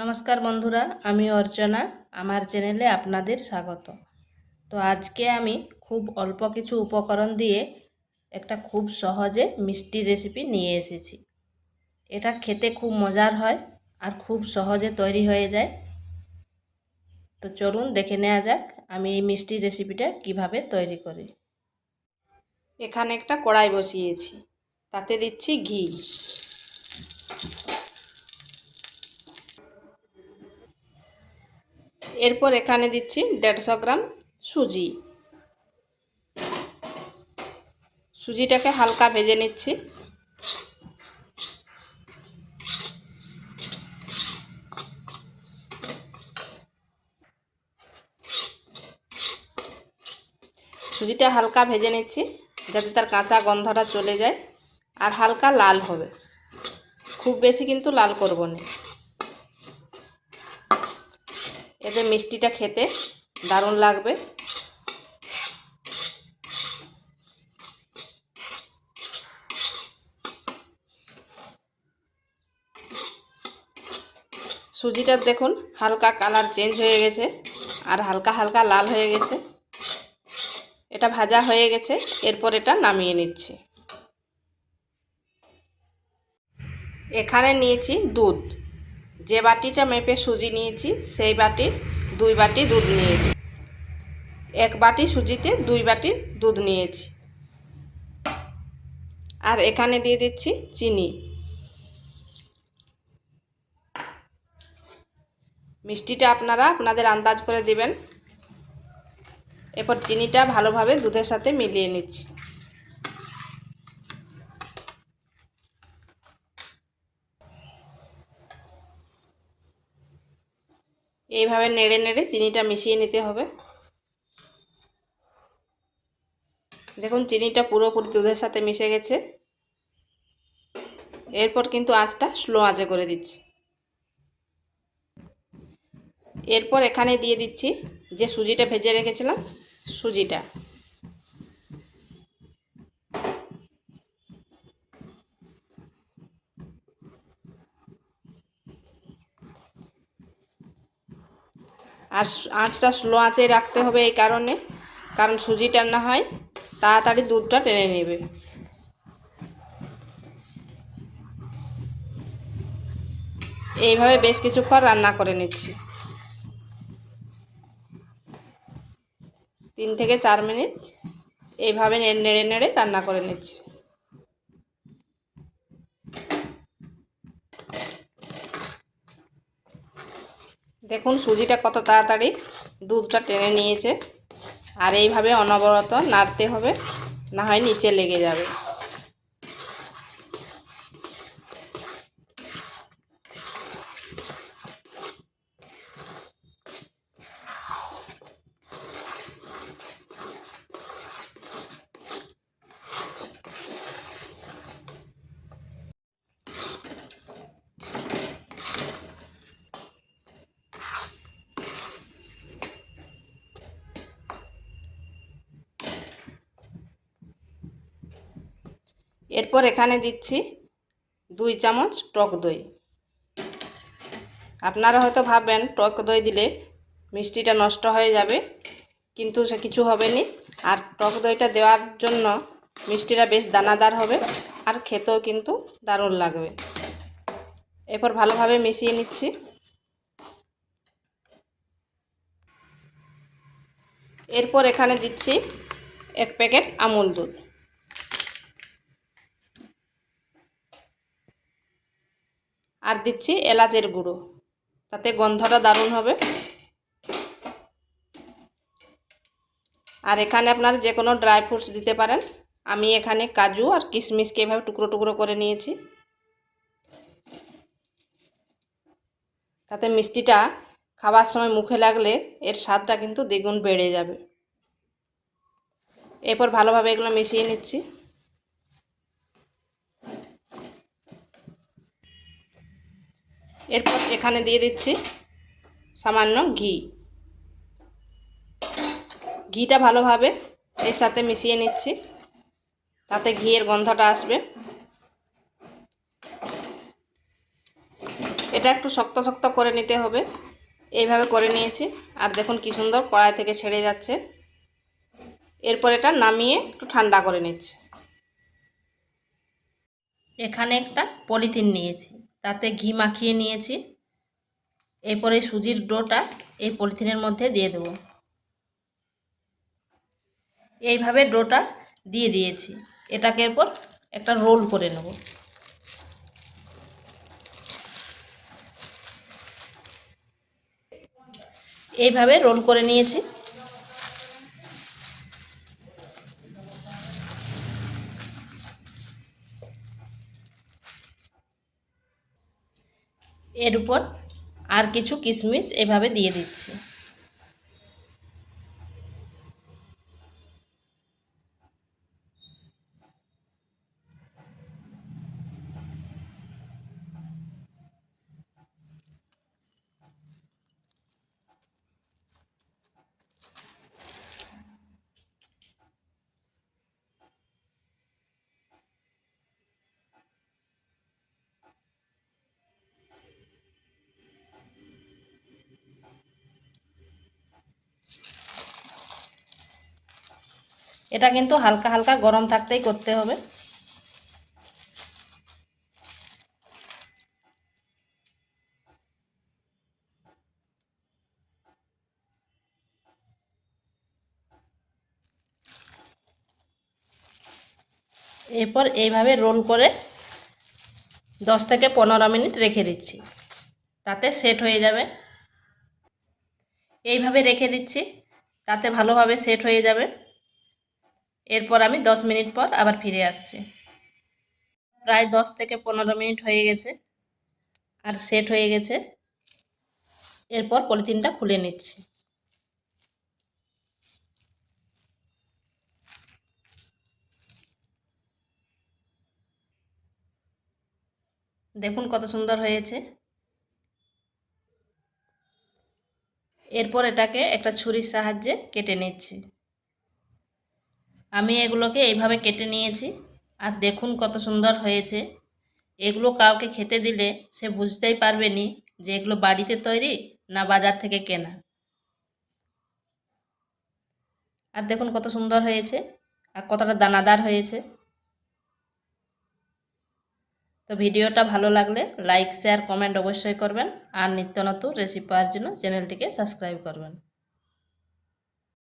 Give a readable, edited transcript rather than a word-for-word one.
নমস্কার বন্ধুরা, আমি অর্চনা। আমার চ্যানেলে আপনাদের স্বাগত। তো আজকে আমি খুব অল্প কিছু উপকরণ দিয়ে একটা খুব সহজে মিষ্টি রেসিপি নিয়ে এসেছি। এটা খেতে খুব মজার হয় আর খুব সহজে তৈরি হয়ে যায়। তো চলুন দেখে নেওয়া যাক আমি এই মিষ্টি রেসিপিটা কিভাবে তৈরি করি। এখানে একটা কড়াই বসিয়েছি, তাতে দিচ্ছি ঘি। এরপর এখানে দিচ্ছি 150 গ্রাম সুজি। সুজিটাকে হালকা ভেজে নিচ্ছি। সুজিটা হালকা ভেজে নিচ্ছি যাতে তার কাঁচা গন্ধটা চলে যায়, আর হালকা লাল হবে, খুব বেশি কিন্তু লাল করব না। এতে মিষ্টিটা খেতে দারুণ লাগবে। সুজিটা দেখুন হালকা কালার চেঞ্জ হয়ে গেছে আর হালকা হালকা লাল হয়ে গেছে। এটা ভাজা হয়ে গেছে, এরপর এটা নামিয়ে নিচ্ছি। এখানে নিয়েছি দুধ। যে বাটিটা মেপে সুজি নিয়েছি সেই বাটির 2 বাটি দুধ নিয়েছি। 1 বাটি সুজিতে 2 বাটি দুধ নিয়েছি। আর এখানে দিয়ে দিচ্ছি চিনি। মিষ্টিটা আপনারা আপনাদের আন্দাজ করে দিবেন। এরপর চিনিটা ভালোভাবে দুধের সাথে মিলিয়ে নিচ্ছি। এইভাবে নেড়ে নেড়ে চিনিটা মিশিয়ে নিতে হবে। দেখুন চিনিটা পুরোপুরি দুধের সাথে মিশে গেছে। এরপর কিন্তু আঁচটা স্লো আঁচে করে দিচ্ছি। এরপর এখানে দিয়ে দিচ্ছি যে সুজিটা ভেজে রেখেছিলাম সুজিটা। আর আঁচটা স্লো আঁচে রাখতে হবে এই কারণ সুজিটা না হয় তাড়াতাড়ি দুধটা টেনে নেবে। এইভাবে বেশ কিছুক্ষণ রান্না করে নিচ্ছি, 3 থেকে 4 মিনিট এইভাবে নেড়ে নেড়ে রান্না করে নিচ্ছি। দেখুন সুজিটা কত তাড়াতাড়ি দুধটা টেনে নিয়েছে। আর এইভাবে অনবরত নাড়তে হবে, না হয় নিচে লেগে যাবে। এরপর এখানে দিচ্ছি 2 চামচ টক দই। আপনারা হয়তো ভাববেন টক দই দিলে মিষ্টিটা নষ্ট হয়ে যাবে, কিন্তু সে কিছু হবে না। আর টক দইটা দেওয়ার জন্য মিষ্টিটা বেশ দানাদার হবে আর খেতেও কিন্তু দারুণ লাগবে। এরপর ভালোভাবে মিশিয়ে নিচ্ছি। এরপর এখানে দিচ্ছি 1 প্যাকেট আমুল দুধ। আর দিচ্ছি এলাচের গুঁড়ো, তাতে গন্ধটা দারুণ হবে। আর এখানে আপনারা যে কোনো ড্রাই ফ্রুটস দিতে পারেন। আমি এখানে কাজু আর কিশমিশকে এভাবে টুকরো টুকরো করে নিয়েছি। তাতে মিষ্টিটা খাবার সময় মুখে লাগলে এর স্বাদটা কিন্তু দ্বিগুণ বেড়ে যাবে। এরপর ভালোভাবে এগুলো মিশিয়ে নিচ্ছি। এরপর এখানে দিয়ে দিচ্ছি সামান্য ঘি। ঘিটা ভালোভাবে এর সাথে মিশিয়ে নিচ্ছি, তাতে ঘিয়ের গন্ধটা আসবে। এটা একটু শক্ত শক্ত করে নিতে হবে। এইভাবে করে নিয়েছি, আর দেখুন কি সুন্দর কড়াই থেকে ছেড়ে যাচ্ছে। এরপর এটা নামিয়ে একটু ঠান্ডা করে নিচ্ছি। এখানে একটা পলিথিন নিয়েছি, তাতে ঘি মাখিয়ে নিয়েছি। এরপরে সুজির ডোটা এই পলিথিনের মধ্যে দিয়ে দেব। এইভাবে ডোটা দিয়ে দিয়েছি। এটাকে এরপর একটা রোল করে নেব। এইভাবে রোল করে নিয়েছি। এর উপর আর কিছু কিশমিশ এভাবে দিয়ে দিচ্ছি। এটা কিন্তু হালকা হালকা গরম থাকতেই করতে হবে। এরপর এইভাবে রোল করে 10 থেকে 15 মিনিট রেখে দিচ্ছি, তাতে সেট হয়ে যাবে। এইভাবে রেখে দিচ্ছি, তাতে ভালোভাবে সেট হয়ে যাবে। এরপর আমি 10 মিনিট পর আবার ফিরে আসছি। প্রায় 10 থেকে 15 মিনিট হয়ে গেছে আর সেট হয়ে গেছে। এরপর পলিথিনটা খুলে নিচ্ছি। দেখুন কত সুন্দর হয়েছে। এরপর এটাকে একটা ছুরির সাহায্যে কেটে নিচ্ছি। আমি এগুলোকে এইভাবে কেটে নিয়েছি, আর দেখুন কত সুন্দর হয়েছে। এগুলো কাউকে খেতে দিলে সে বুঝতেই পারবে না যে এগুলো বাড়িতে তৈরি না বাজার থেকে কেনা। আর দেখুন কত সুন্দর হয়েছে আর কতটা দানাদার হয়েছে। তো ভিডিওটা ভালো লাগলে লাইক শেয়ার কমেন্ট অবশ্যই করবেন, আর নিত্য নতুন রেসিপি পাওয়ার জন্য চ্যানেলটিকে সাবস্ক্রাইব করবেন।